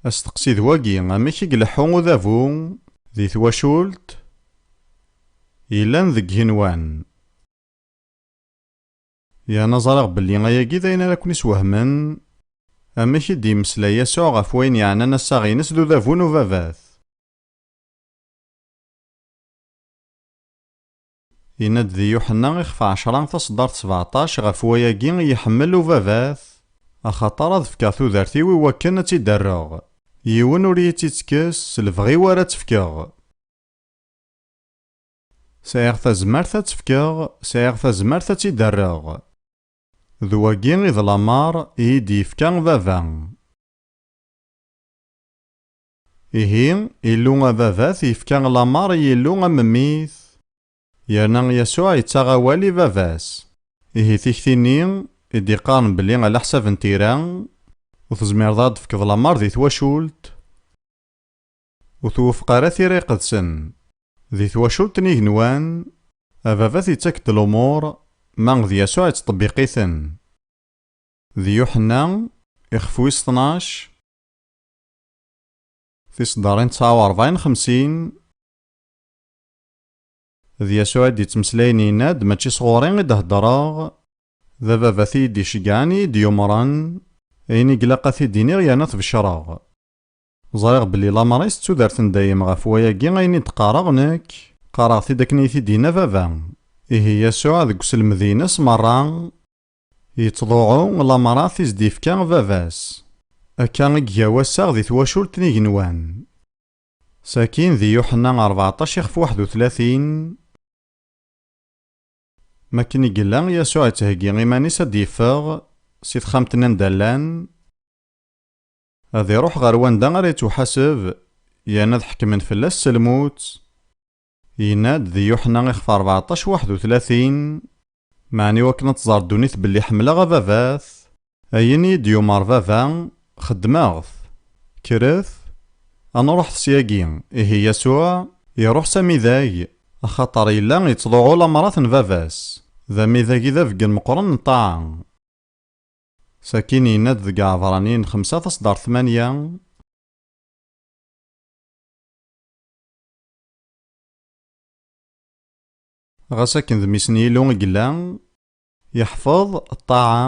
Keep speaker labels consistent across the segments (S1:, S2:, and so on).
S1: Asteqsi d wagi, amek i ileḥḥu udabu di twacult yellan deg yigenwan. Yerna ẓriɣ belli ayagi d ayen ara ken-iswehmen amek i d-yemmeslay Yasuɛ ɣef wayen yeɛnan assaɣ-ines d udabu n ubabat. Yenna-d di Yuḥenna ixef 10 taṣeddart 17 ɣef wayagi i yeḥemmel ubabat, axaṭer ad fkeɣ tudert-iw iwakken ad tt-id-rreɣ. Yiwen ur iyi-tt-itekkes s lebɣi-w ara tt-fkeɣ. Sɛiɣ tazmert ad tt-fkeɣ, sɛiɣ tazmert ad tt-id-rreɣ. D wagi i d lamar i yi-d-yefka baba. Ihi, Illu ababat yefka lamar i Yillu amemmit, yerna Yasuɛ yettaɣ awal i baba-s. Ihi tikti-nni i d-iqqaren belli ala ḥsab n tira, u tezmireḍ ad d-tefkeḍ lamar di twacult, u twufeq ara tira iqedsen. Di twacult n yigenwan, ababat yettak-d lumuṛ, ma d Yasuɛ yettṭebbiq-iten. Di Yuḥenna, ixef wis 12, tiṣeddarin 49-50, d Yasuɛ i d-yettmeslayen yenna-d mačči sɣuṛi i d-heddreɣ, d ababat i d-icegɛen i d-yumṛen, ayen i ilaq ad t-id-iniɣ yerna t-becreɣ. Ẓriɣ belli lamar-is d tudert n dayem ɣef wayagi ayen i d-qqareɣ nekk, qqareɣ-t-id akken i t-id-yenna baba. Ihi Yasuɛ deg uselmed-ines merra yettḍuɛu lamarat i s-d-yefka baba-s. Akka i iga wassaɣ di twacult n yigenwan. Sakin di Yuḥenna 14 ixef 31, makken i yella Yasuɛ yettheggi iman-is ad d-yeffeɣ si texxamt-nni anda llan, ad iruḥ ɣer wanda ara yettwaḥaseb, yerna ad ḥekmen fell-as s lmut. Yenna-d di Yuḥenna ixef 14-31, meɛni wakken ad tẓer ddunit belli ḥemmleɣ ababat, ayen i d-yumar baba, xeddmeɣ-t. Kkret, ad nruḥet syagi. Ihi Yasuɛ iruḥ s amidag, axaṭer yella yettḍuɛu lamrat n baba-s. D amidag i d abeggen meqqren n ṭṭaɛa. Sakin yenna-d deg Ɛebraniyen 5-8, ɣas akken d mmi-s n Yillu i yella, yeḥfeḍ ṭṭaɛa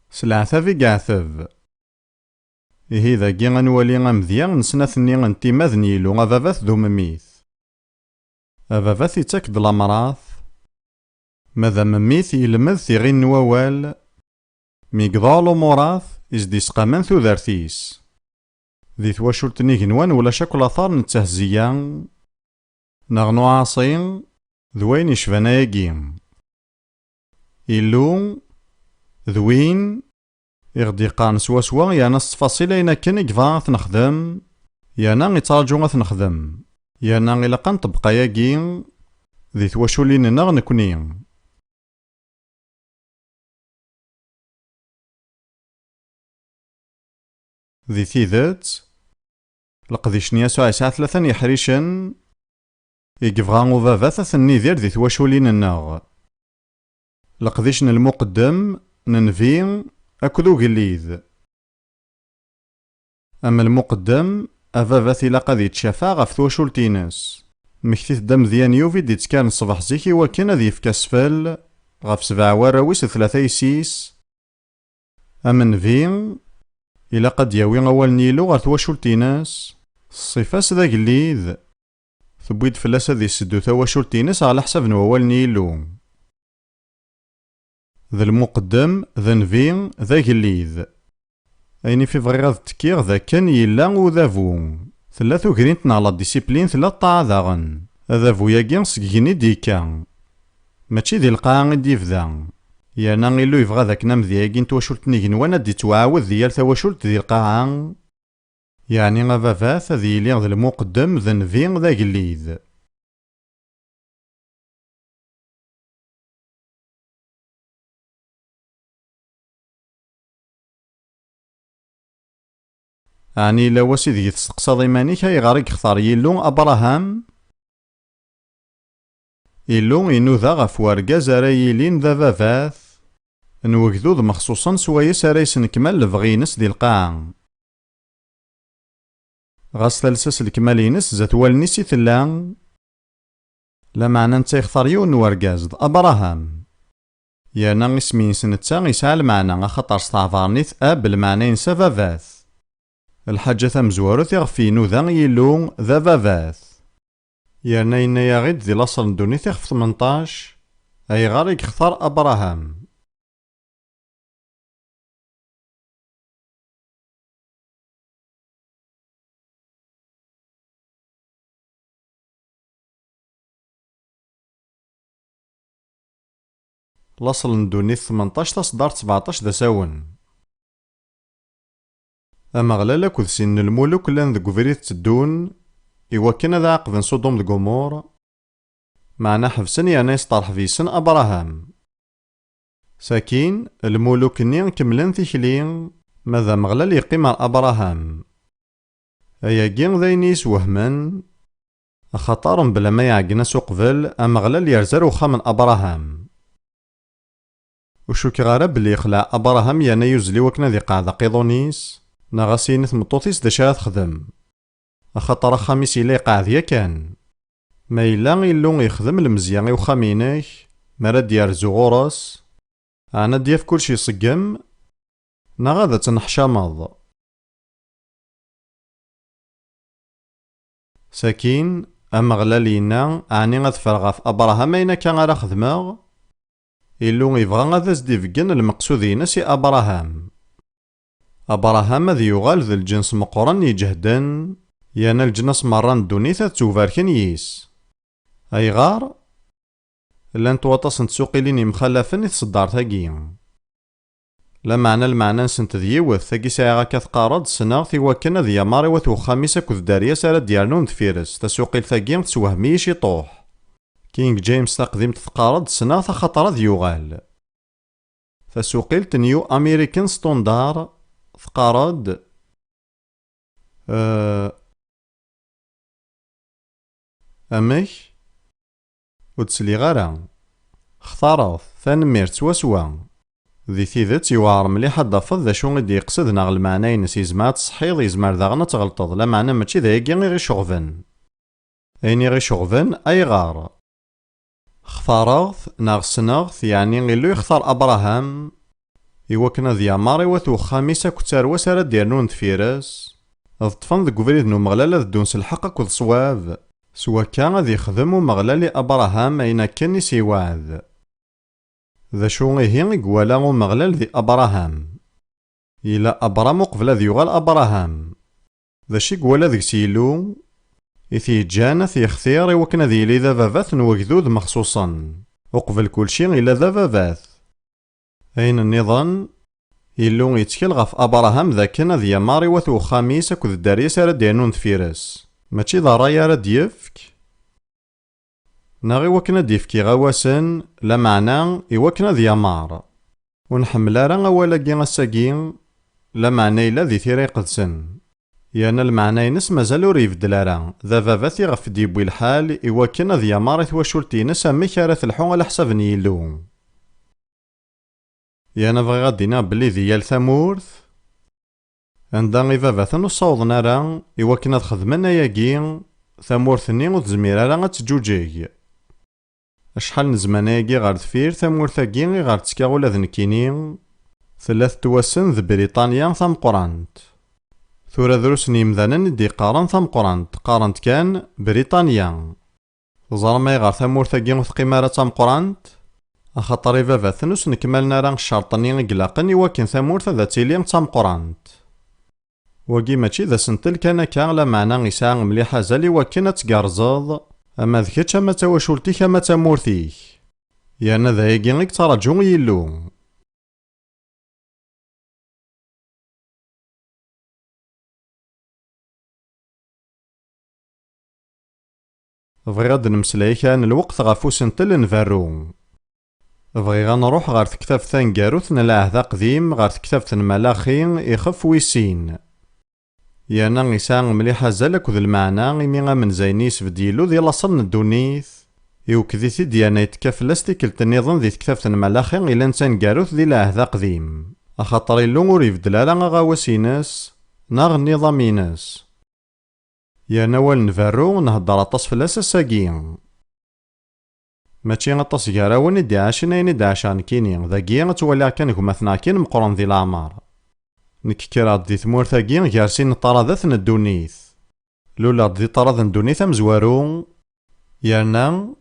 S1: s leɛtab i yeɛtab. Ihi dagi ad nwali amedya n snat-nni n timmad n Yillu, ababat d umemmit. Ababat yettak-d lamrat, ma d amemmit yelmed tiɣin n wawal, mi yqḍeɛ lumurat i s-d-yesqaman tudert-is. Di twacult n yigenwan ulac akk latar n ttehziya neɣ n uɛaṣi d wayen yecban ayagi. Illu d win i ɣ-d-yeqqaren swaswa yerna s ttfaṣil ayen akken i yebɣa ad t-nexdem, yerna yettraǧu ad t-nexdem, yerna ilaq ad nṭebbeq ayagi di twaculin-nneɣ nekkni. Di tidet, leqdic n Yasuɛ yesɛa 3 n yeḥricen i yebɣa ubabat ad ten-nidir di twaculin-nneɣ. Leqdic n lmuqeddem, n nnbi akked ugellid. Am lmuqeddem, ababat ilaq ad yetcafa ɣef twacult-ines. Mmektit-d amedya n Yub i d-yettkan ṣṣbeḥ zik iwakken ad yefk asfel ɣef 7 warraw-is d 3 yessi-s. Am nnbi, ilaq ad yawi awal n Yillu ɣer twacult-ines, ṣṣifa-s d agellid, tewwi-d fell-as ad yesseddu tawacult-ines ɣer leḥsab n wawal n Yillu. D lmuqeddem, d nnbi, d agellid. Ayen ifi bɣiɣ ad tekkiɣ d akken yella udabu. Tella tugrint neɣ la disiplin, tella ṭṭaɛa daɣen. Adabu-yagi seg yigenni d-yekka, mačči di lqaɛa i d-yebda. Yerna Illu yebɣa ad akken amedya-agi n twacult n yigenwan ad d-yettwaɛawed di yal tawacult di lqaɛa, yeɛni ababat ad yili d lmuqeddem, d nnbi, d agellid. Ɛni yella wass ideg testeqsaḍ iman-ik ayɣer i yextar Yillu Abraham? Illu inuda ɣef urgaz ara yilin d ababat n wegdud mexṣuṣan swayes ara yesnekmal lebɣi-ines di lqaɛa. غاس ثالثاس الكمالينس زات والنيس يتلا لا معنى نتا يختار يون ورقاز أبراهام. يانا اسمينس نتا يسعى المعنى خاطر ستعفرنيت أب المعنى ينسى فافاث. الحاجة تمزوارو يغفينو ذا يلو ذا فافاث. يانا ينايا غيد ذي لاصل ندوني في 18 أي غاريك اختار أبراهام. لاصل ندوني 18 تصدار 17 دا ساون. أمغلال أكد سن الملوك لان ذو فريد تدون إوا كان ذا عقبن صدوم ذو قمور معنا حفسن يعني يسطرح فيسن أبراهام. ساكين الملوك نين كملن تيكلين ماذا مغلال يقيم أبراهام. أيا جين ذينيس وهمن أخطارم بلا ما يعقنا سقفل أمغلال يرزر وخامن أبراهام. وشو كغارب اللي يخلع أبراهام يعني يزلي وكنا ذي قاعدة قيضونيس نغاسين ثمطوطيس دشا تخدم. أخطر خامس إلي قاعد يكان ما إلا إلو يخدم المزيان وخامينيه مراد يرزو غورس أنا دياف كلشي صقم نغادا تنحشامض. ساكين أمغلالينا أعني غادفرغا في أبراهام أين كان غادا خدماغ إلو يبغى غادا زديفقن المقصودين سي أبراهام. أبراهام ذي يغال ذي الجنس مقرن يجهدن يانا الجنس مران دونيثا توفاركن ييس. أي غار لان توطس نتسوقيلين مخلفن يتصدار ثاقي. لا معنى المعنى نسنت ذيوث ثاقي ساعة كثقارد سناغ ثيوكن ذي يماري وثو خامسة كذ داريا سارة ديالنون تفيرس تسوقيل ثاقي تسوهميش يطوح. كينغ جيمس تقديم تثقارد سناغ ثخطر ذي يغال. فسوقيل تنيو أمريكان ستوندار ثقارد أمك وتسلي غارا اختارض ثانميرت سواسوا ذي ثيذت يوعر مليح الضفض ذا شو غدي يقصد ناغ المعنى ينس يزمات صحيض يزمار داغنا تغلطض لا معنى ماشي ذايقي غير شغفن أيني غير شغفن أي غار اختارض ناغ سناغ يعني غيلو يختار أبراهام إوكنا ذي ماري وثو خامسة كتار وسارة ديالنون تفيرس اضطفن ذي قفريد نو مغلالة دونس الحق كذ صواب سوا كان ذي خدمو مغلالي أبراهام أين كان يسيواذ. ذا شو غيهين قوالاغو مغلال ذي أبراهام إلا أبرام قبل ذي يغال أبراهام ذا شي قوالا ذي سيلو إثي جانا ذي اختيار وكنا ذي لي ذا فافاث نوكذوذ مخصوصا وقبل كل شي إلا ذا فافاث. أين النظام إلو يتكل غف أبراهام ذا كان ذي ماري وثو خاميس كذ داريا سارة دينون تفيرس ماشي ذا رايا راه ديفك ناغي وكنا ديفكي غواسن لا معنى إوكنا ذي مار ونحمل راه أولا كي الساقين لا معنى إلا ذي ثيري قدسن يانا المعنى ينس مازالو ريفدل راه ذا فافاثي غف ديبوي الحال إوكنا ذي مار ثواشولتينس أميك راه تلحو على حساب نيلو. يانا بغي غادينا بلي ذيال ثمورث عندها غي فافاثن وصوضنا راه إوكنا تخدمنا ياكي ثمورثني وتزمير راه تجوجيك أشحال نزمان ياكي غار دفير ثمورثاكي غار تسكاغولا ذ نكيني ثلاث تواسن ذ بريطانيا ثم قرانت ثورا دروس نيمذانا دي قارن ثم قارنت كان بريطانيا زرما يغار ثمورثاكي وثقيمارة ثم قرانت أخطر فافاثن وسنكملنا راه الشرطني قلاقن إوكن ثمورث ذا تيلي ثم قرانت وكي ماشي ذا سنتل كان لا معنى غيساع مليحة زالي وكنا تقارزض أما ذكتش أما تواشولتيك أما تمورثيك يانا ذا يجي غيك ترجو يلو. بغي غاد نمسلاي كان الوقت غافو سنتل نفرو بغي غنروح غار تكتاب ثانكاروث نلاه قديم غار تكتاب ثنمالاخي يخف ويسين يانا غيساع مليحة زالك ذو المعنى غيمي من زينيس فديلو ذي لاصل ندونيث يوكذيثي ديانا يتكافلاستي كلت النظام ذي تكتاب ثنمالاخي إلا نسان كاروث ذي لاه قديم أخاطر إلو ور يفدل راه غاواسيناس ناغ النظام يناس يانا وال نفرو نهضر أطاس فلاس الساقي. ماشي غطاس كاراون إدي عاشن أين إدي عاشان كيني ذاكي تولي كان كما ثناكين مقرن ذي العمار. نك كراد دي ثمورثاكي غارسين طرادات ندونيث. لولا دي طراد ندونيث مزوارو يانا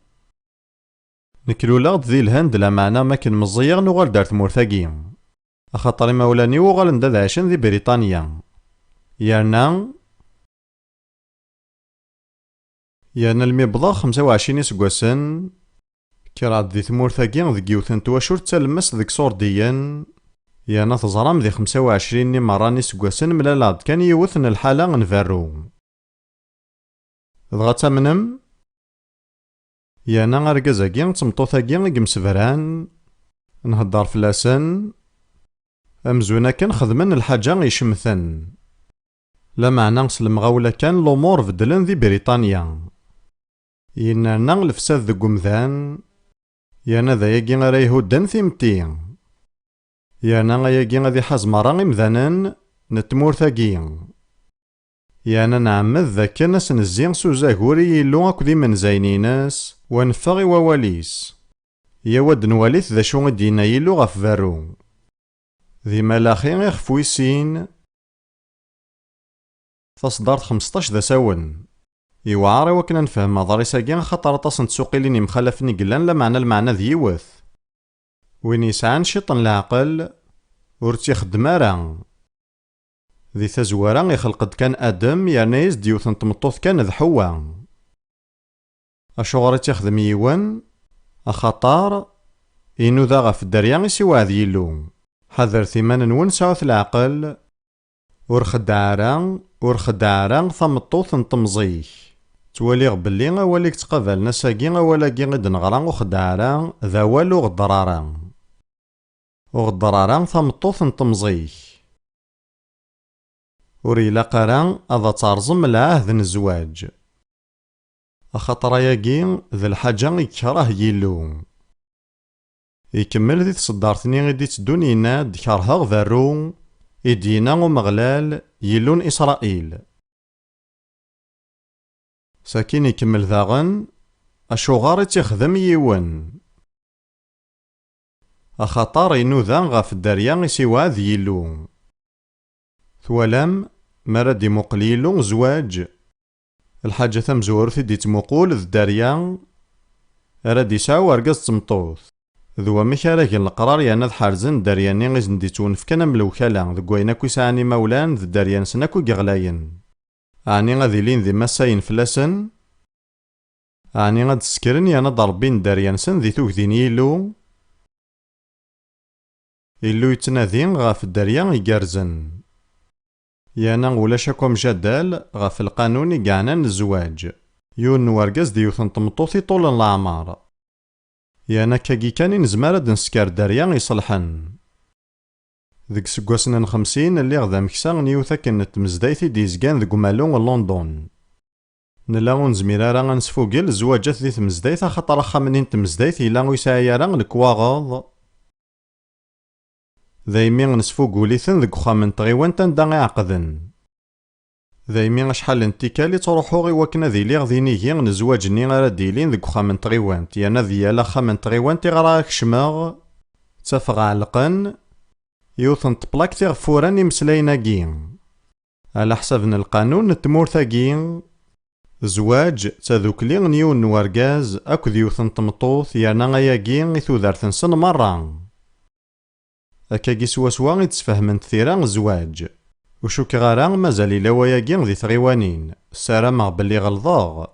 S1: نكلولا ذي الهند لا معنى ماكن مزيغ نوغال دار ثمورثاكي. أخاطر مولاني وغال نداد عاشن ذي بريطانيا. يانا المبضى 25 إسكواسن كراد ذي ثمورثاكي ذي يوثن تواشور تسلمس ذيك صورديا. يانا تزرام ذي 25 مرة إسكواسن ملالاد كان يوثن الحالة نفرو. دغا تامنم يانا غرقازاكي تمطوثاكي قمسفران نهدر فلاسن أمزونا كان خدمن الحاجة يشمثن. لا معنى المغاولة كان لومور بدلن ذي بريطانيا. ينانا الفساد ذي قمذان يانا ذا ياكي غير يهودن ثيمتي. يانا غياكي غادي حاز مرة غمذانن نتمورثاكي. يانا نعمد ذاك ناس نزين سوزاكوري يلو اكو ذي من زينيناس ونفغي وواليس. يا ود نواليث ذا شو دينا يلو غف فارو. ذي ملاخي يخفو يسين تصدرت 15 ذا ساون. يوعاري وكنا نفهم مضاريساكي خاطر طاس نتسوقيليني مخالفني قلان لا معنى المعنى ذي يوث. وين يسعان شيطن العقل ورتي خدمارا. ذي تزوارا يخلقد كان آدم يعني يزد يوثن تمطوث كان ذ حوا. أشغري تخدم يوان أخطار إنو ذا غف الدريا يسوى ذي يلو. حذر ثمان نون سعوث العقل ورخدعرا ثمطوث نتمزيك. تولي غبلي أوليك تقبل نساقي أولاكي غد نغرا وخدعرا ذا والو غضرارا ثمطوث نتمزيك. وريلا قران أذا ترزم العهد الزواج. أخطر ياكي ذا الحاجة يكره يلو. يكمل ذي تصدارتني غدي تدونينا دكارها غفارو إدينا ومغلال يلون إسرائيل. ساكين يكمل ذاغن أشوغار تخدم يوان. أخطار إنو ذا غاف الدريا يسيوا ذي يلو. ثوالام مرادي مقليلو زواج. الحاجة ثمزور في دي تمقول ذ داريا رادي ساو ورقز تمطوث. ذو مكاراك القرار يانا ذ حارزن دارياني غيزن دي تونف كان ملوكالا ذ قويناكو ساني مولان ذ داريان سناكو قغلاين. أعني غادي لين ذي مساين فلاسن. أعني غاد سكرن يانا ضربين داريان سن ذي توكدين يلو. يلو يتناذين غاف الداريان يقارزن. يانا ولاشاكم جدال غاف القانون يقعنا الزواج. يون ورقز دي يوثن تمطوثي طول الأعمار. يانا كاكي كان نزمار د نسكار داريا يصلحن. ذيك سكواسنا 50 اللي غدا مكسا نيوثا كانت مزدايثي ديزكان ذي قمالون لندن. نلا نزمير راه غنسفوكل الزواجات ذي تمزدايث خاطر خا منين تمزدايث إلا ويسايا راه الكواغاض. ذايمي نسفوكوليثن ذيك خامن تغيوان تندا يعقدن. ذايمي شحال انتكالي تروحو غي وكنا ذي ليغ ذي نيجي نزواجني غير ديلين ذيك خامن تغيوانت. يانا ذيالا خامن تغيوانت غراك شماغ تافغ علقن يوثن تبلاك تغفوران يمسلايناكي. على حساب القانون التمورثاكي زواج تذوكلي نيون ورقاز أكو ذيوثن تمطوث يانا غياكي غيثو ذارثن سن مرة. أكاكي سوا يتسفهمن تثيران الزواج. وشو كغارا مازال إلا وياكي ذي ثغيوانين سارا بلي غلظاغ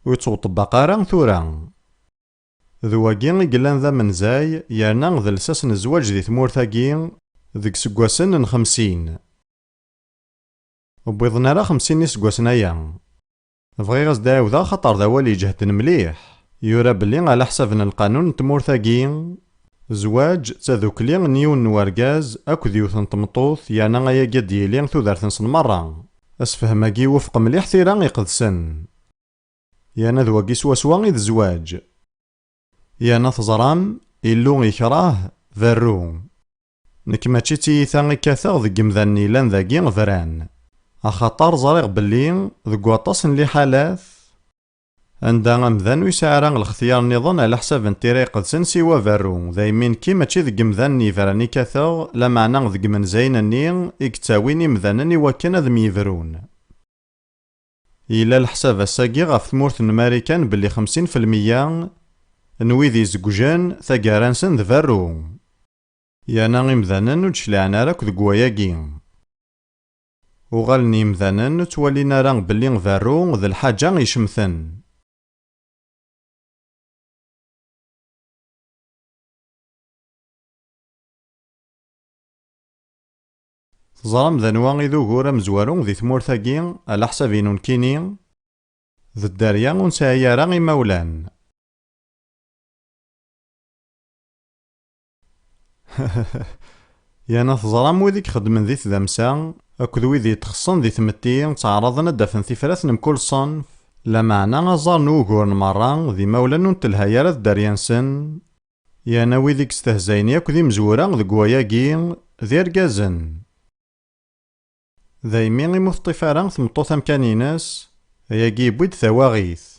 S1: ويتوطبق راه ثورا. ذواكي قلان ذا منزاي يانا ذا لساس الزواج ذي ثمورثاكي ذيك سكواسن 50. وبيضنا راه 50 سكواسنايا. بغي غاز داودا خاطر ذا والي جهدن مليح. يورا بلي على حساب القانون تمورثاكي زواج تذوكلي نيون ورقاز أكو ذيوثن تمطوث يانا غايا قد يلين ثوذارثن سن مرة. أسفهماكي وفق مليح ثيران يقدسن. يانا ذواكي سوا ذ زواج. يانا تزرام إلو يكراه ذرو. نك ماشي تيثا كاثا ذي قمذاني لان ذاكي غفران. أخاطر ظريغ بلي ذك واطاس لي حالات عندها أمذان ويسعى راه الاختيار نظن على حساب نتيري قدسن سوا فارو دايمين كي ماشي ذك مذان نيفراني كاثر لا معنى ذك من زين الني إكتاويني مذانني وكان ذم يفرون. إلا الحساب الساقي غف ثمورت الماريكان بلي 50% نويذي زقجان ثقارانسن ذفارو يانا غمذانن وتشلعنا راك ذك وياكي وغالني مذانن توالينا راه بلي غفارو ذا الحاجة يشمثن. تظرم ذا نوا إذو غورا مزوارو ذي ثمورتاكي على حساب نونكيني ذا الداريا ونسايا راه مولان. يانا تظرم وذيك خدمن ذي تذمسا أكد ويذي تخصن ذي تمتي تعرضنا دافن ثفرات من كل صنف لا معنى أزار نوغور مرة ذي مولان ونتلها راه داريانسن يانا ويذيك استهزايني أكد ذي مزورا ذي قواياكي ذي رقازن. ذايمي غيموت الطفارة ثمطوط أمكانيناس هياكي بويد ثواغيث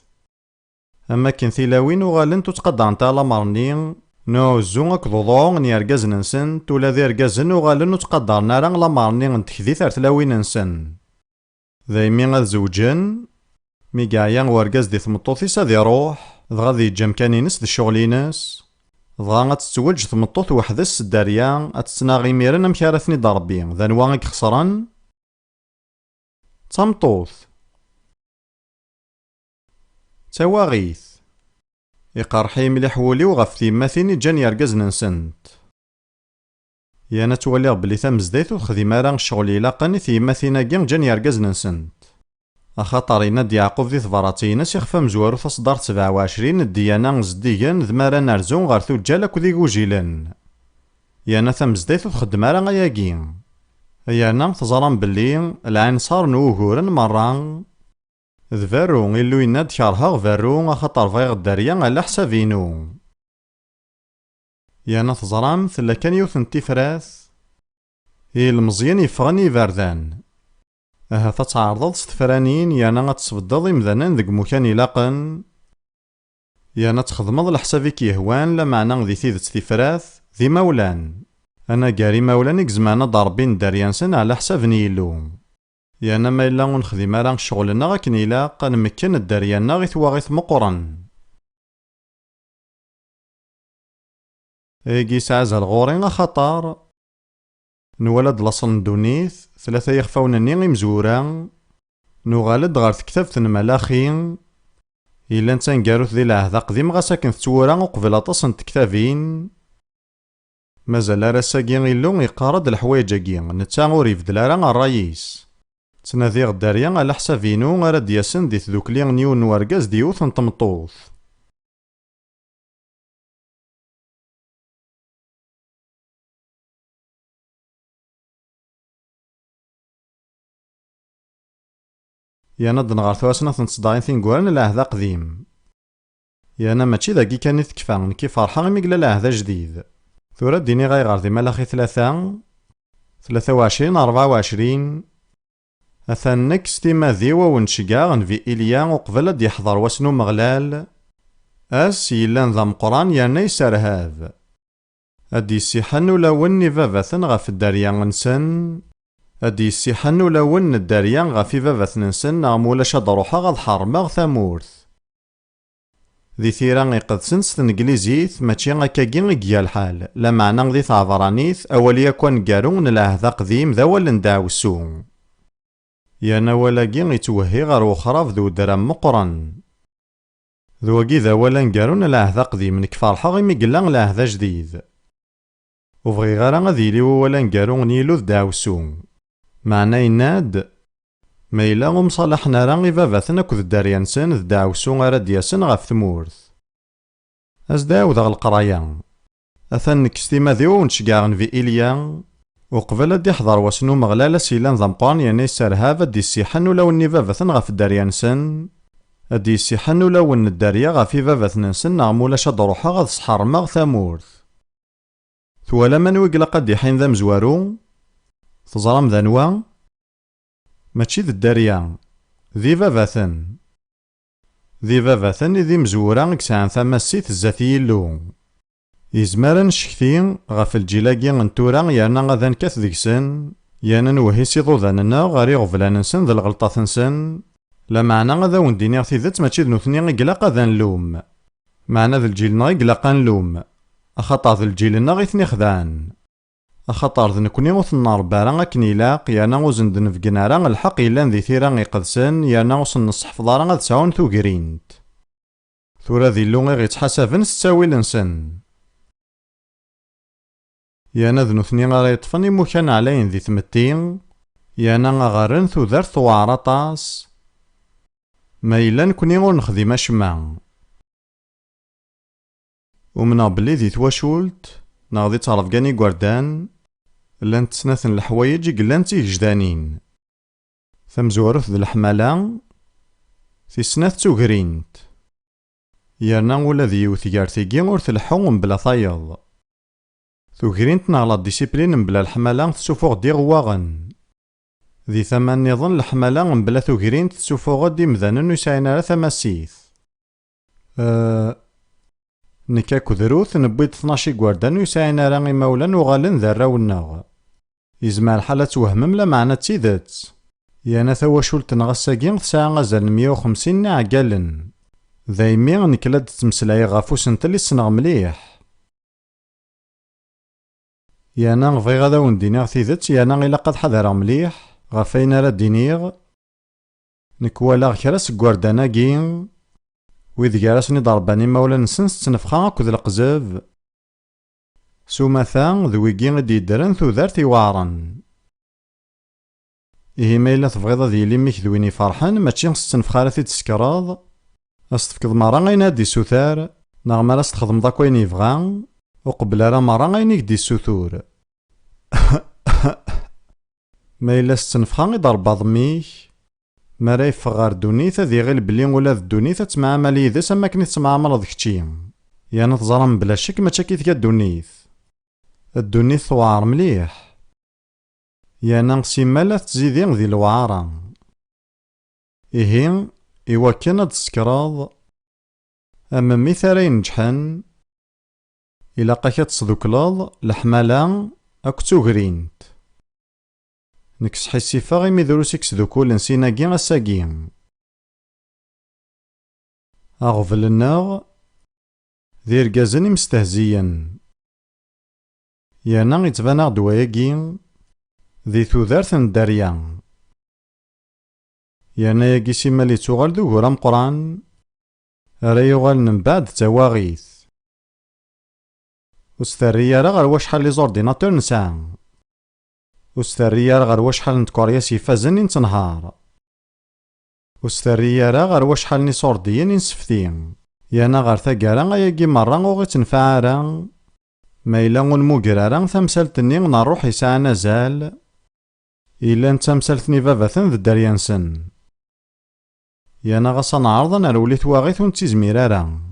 S1: أما كن ثلاوين وغالن تتقدع نتا لامرني نوزو أكضوضو نيرقاز ننسن تولا ذي رقازن وغالن نتقدر نارا لامرني نتكذي ثلاوين ننسن. ذايمي غاد زوجن ميقايا ورقاز دي ثمطوطيس ذي روح ضغا ذي جمكانينس ذي شغلينس ضغا غتتزوج ثمطوط وحدس الداريا أتسناغي ميرن أمكارثني ضربي ذا نواغيك خسران تمطوث تواغيث يقرحي مليح ولي وغف ثيماثيني جان يرقز ننسنت يانا تواليغ بلي ثامزدايت وخديما راه الشغل لاقن ثيماثينا كين جان يرقز ننسنت أخاطر يناد يعقوب ذي ثبراتينا سيخفى مزوارو تصدار 27 الديانا زديان ذمارا نرزون غار ثوجالك وذي وجيلن يانا ثامزدايت وخدما راه غياكين يانا تزرم بلي العين صار نوغورن مرة ذفارو إلو يناد شارها غفارو أخاطر فايغ الداريا على حسابينو يانا تزرم ثلا كان يوثن تيفراث المزيان يفغني باردان أها تتعرض ستفرانين يانا غتصبدض إمذانا ذك مكان يلاقن يانا تخدمض لحسابك يهوان لا معنى ذي ثيذت تيفراث ذي مولان أنا قاري مولان إكزمانا ضاربين داريانسن على حساب نيلو يانا ما إلا نخدم راه شغلنا غاكن يلاق نمكن الداريانا غي ثواغيث مقرن إيكي سعز الغورين خطر نولد لصن دونيث ثلاثة يخفاونني غيمزورا نغالد غار تكتبت الملاخين إلا نتان قاروث ذي العهد قديم غا ساكن ثورا وقبل أطاسن تكتابين مازال راساكي إلو يقارد الحوايجاكي نتا غور يفدلا راه الرئيس تنادي غداريا على حسابينو غا راد ياسن دي تذوكلي نيون نواركاز ديوث نطمطوث يانا دنغار ثواسنا تصدعين ثين العهد قديم يانا ماشي ذاكي كان يتكفى كي فرحة غي ميقلا العهد جديد ثورا ديني غايغار دي ملاخي 23 24 أثان نكس تيما ذيوا ونشقاغن في إليا وقبل دي يحضر واسنو مغلال أس يلان ذا مقران يانا يسارهاذ أدي يسيحنو لون فافاثن غاف الداريا نسن أدي يسيحنو لون الداريا غافي فافاثن نسن غمولا شاد روحا غاض حرماغ ثامورث ذي ثيران يقدسن ستنجليزيث ماشي غاكاكي غيا الحال لا معنى ذي تعذرانيث أوليا كون قارون العهد قديم ذا ولا ندعوسو يانا ولاكي يتوهي غار وخراف ذو درام مقرن ذوكي ذا ولا نقارون العهد قديم نكفرحا غي ميقلا العهد جديد وبغي غارا غادي يلي ولا نقارون نيلو دعوسو معنى يناد ما إلا مصالحنا راه غي فافاثنا كود الداريانسن دعوسو غا راد ياسن غاف ثمورث أزداو ذا القرايا أثن نكستيما ذيو ونشقاغن في إليا وقبل دي يحضر واسنو مغلال سيلان ضمقان يعني سارهاف دي السيحن ولاو ني فافاثن غاف الداريانسن أدي السيحن ولاو الداريا غافي فافاثن نسن غمولا شاد روحا غاض صحار ماغ ثامورث ثوالا من ويقلا قد يحين ذا مزوارو تزرام ذا نوا ماشي د الدارية، ذي باباثن. ذي باباثن إذي مزورا كسعان ثماسيت الزات يلو. يزمر نشكتي غف الجيلاكي نتورا يانا غادا نكاث ديكسن، يانا نوهي سيضوذاننا غاري غفلان نسن ذا الغلطة نسن. لا معنى غادا وندينيغ تيذات ماشي ذ نوثني غيقلاق غادا نلوم. معنى ذا الجيلنا غيقلاق نلوم، أخاطر ذا الجيلنا غيثني خدعن. أخاطر ذا نكوني غوثنا ربارا أكن يلاق يانا غوزن دنفقنارا الحق يلان ذي ثيرا غيقدسن يانا غوصن نصحفظارا غاد سعون ثوكرينت. ثورا ذي اللون غيتحسافن ستاويل نسن. يانا ذ نوثني غارا يطفن يموكان علين ذي ثمتين، يانا غارن ثوذار ثوارطاس، ما إلا نكوني غور نخدم أشما. ومن بلي ذي تواشولت ناغدي تعرفقاني قوردان لان تسناثن الحوايج قلان تيجدانين. ثمزورث ذي الحمالة في سناث توغرينت، يانا ولا ذي يوثيارتيكي غور تلحوم بلا ثايض. توغرينت ناغلا ديسيبلين بلا الحمالة تسوفوغ دي غواغن. ذي ثمان نظن الحمالة بلا توغرينت تسوفوغ دي مذانن يساينا لا ثماسيث. نكا كذروث نبيض 12 قوردان ويساينا راني مولا وغالن ذا راوناغ. يزمع الحالة توهمم لا معنى تيدت. يانا ثواشولت نغساقين تسعة غزال 150 عقالن. ذايمي نكلاد تمسلاي غافوس نتلي سنغ مليح. يانا غفي غادا وندينيغ تيدت يانا غيلا قد حذر مليح غفاينا را دينيغ. نكوالا كراس قورداناكين ويذ جارسني ضرباني مولا نسنس تنفخا أكد القزاف. سومثا ذويكي غدي يدرن ثوذارتي واعرن. إيه ما إلا تبغيض ذي ليميك ذويني فرحان ماشي خص تنفخارتي تسكراض. أستفكض مرة غينا دي سوثار نغمال أستخدم داك وين يبغا وقبل راه مرة غيني دي السوثور. ما إلا ستنفخا يضرب ضميك مرا يفغ غار دونيثا ذي غير بلي ولا ذ دونيثا تمعامل يدس أما كني تمعامل ذ كتشي. يعني تزرم بلا شك ما تشاكي ذيك الدونيث. الدونيث توعر مليح. يعني سيما لا تزيدين ذي الوعارة. إيهين إوا كان هاد السكراض أما ميثارا ينجحن إلا قاكا تصدوكلاض الحمالة أكو توغرينت. نكس حيسيفا غي ميدروسيك سدوكول نسيناكي غساكي. أغفلناغ ذي رقازن مستهزيا. يانا يتباناغ دواياكي ذي ثوذارث الدارية. يانا ياكي سيما لي توغال ذو غرام قران راه يغال من بعد تواغيث. وستاريا راه غير واش شحال لي زورديناتور نسا. وستاريا راه غير واش شحال نتكوريا سيفازن نتنهار. وستاريا راه غير واش شحال ني صورديين نسفتين. يانا غير ثاكارا غياكي مرة غوغي تنفعارا. ما إلا غنموكرارا ثمسالتني نروح يسعى نزال. إلا نتمسالتني باباثن ذ الدريانسن. يانا غاصا نعرض نرولي تواغيث ونتيزميرارا.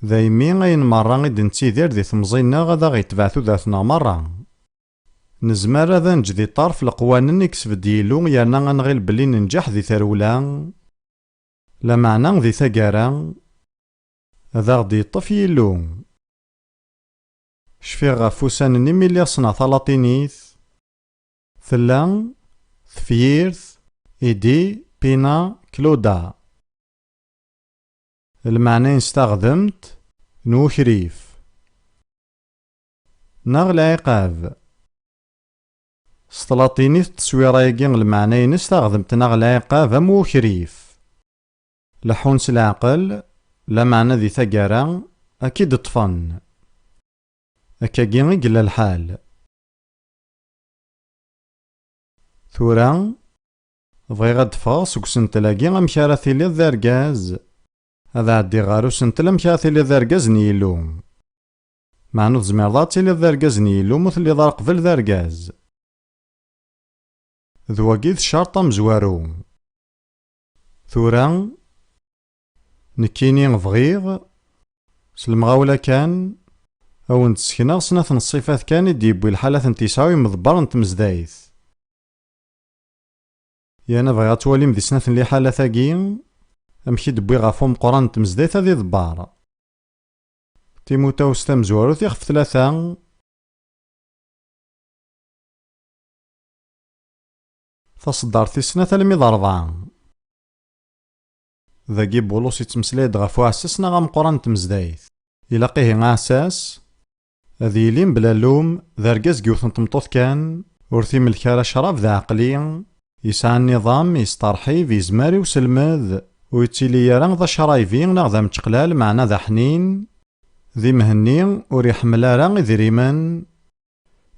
S1: ذايمي غاين مرة غيد نتيدير ذي ثمزينا غادا غيتبعثو ذاتنا مرة. نزمر هذا نجدي طرف القوانين نكسب ديلو يانا غنغيل بلي ننجح ذي ثرولا. لا معنى ذي ثقارا هذا غدي يطف يلو. شفي غافوسان ملي صنا ثلاطينيث ثلا ثفيرث إيدي بينا كلودا. المعنى استخدمت نوخريف نغل عقاب. سطلاطينيث تسويرايكي المعنى نستخدمت نغل عقاب موخريف. لحونس العقل لا معنى ذي ثقارا أكيد طفن. أكاكي قل الحال. ثورا بغي غاد فاغ سوك سنتلاقي غمكارا ثيلي ذا رقاز. هذا عدي غارو سنتلا مكارا ثيلي ذا رقاز نيلو. معنو تزمير ذا تيلي ذا رقاز نيلو مثل ذا قبل ذا رقاز. ذواقيد شرطة مزوارو. ثورا نكيني غفغيغ سلمغاولا كان أو نتسكنا صناث الصفات كان يديبوي الحالة تساوي مضبر نتمزدايث. يانا بغيت تواليم دي سنة اللي حالة ثاقي أمكي دبوي غافو مقران تمزديت هذي ضبار. تيموتاوس تمزوارو تيخف 3 تصدر تيسنة تلميذ 4. ذاقي بولوس يتمسلايد غافو عساسنا غا مقران تمزدايت إلاقيه عساس هذي يلين بلا لوم ذا رقاز قيوثن تمطوث كان ورثي ملكارا شراب ذا عقلي يسعى النظام يسترحي في زماري وسلمذ ويتيلي يران ذا شرايفين ناغ ذا متقلال معنا ذا حنين ذي مهني وريحمل ران ذي ريمان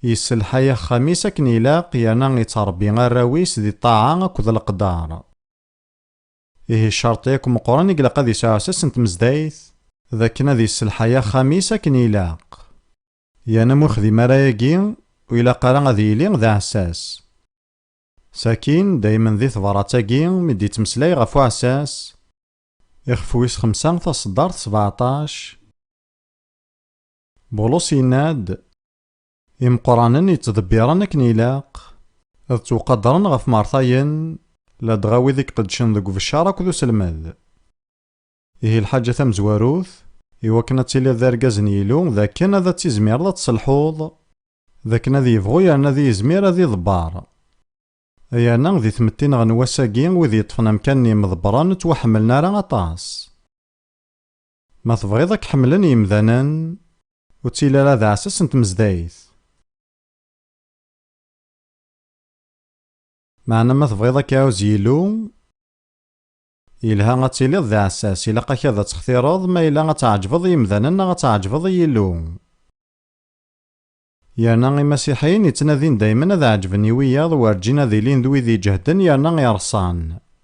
S1: يسلحيا خميسة كنيلاق يانا يتربي غراويس ذي الطاعة كذا القدار. إيه الشرط ياكم قران يقلق ذي ساعة أساس مزدايث ذاكنا ذي السلحيا خميسة كنيلاق يانا مخذي مرايقين وإلا قران ذي يلين ذا عساس ساكين دايما ذي ثبراتاقين مدي تمسلاي غفو عساس يخفويس 5 تصدر 17. بولوس يناد إمقرانا يتدبيران كنيلاق أذ توقدرن غف مارثاين لا دغاوي ذيك قدشن ذوك في الشارك ذو سلمذ. إيه الحاجة تمزواروث إواكنا تيلي ذا رقاز نيلو ذا كان ذا تيزمير ذا تصلحوض ذاكنا ذي يبغو يانا ذي يزمير ذي ضبار أيانا ذي ثمتين غنواساقين وذي يطفنا مكاني مضبران توحملنا راه أطاس. ما تبغيضك حملن يمذانا وتيلا لا ذا عساس نتمزدايث معنا ما تبغيضك يعوز يلو يلها غتيلي ذا عساس إلا قاك هذا تختيرض ما إلا غتعجبض يمذانا غتعجبض يلو يانا المسيحيين يتنادين دايما ذا عجبني وياض وارجينا ذي لين ذوي ذي جهدن يانا يرصان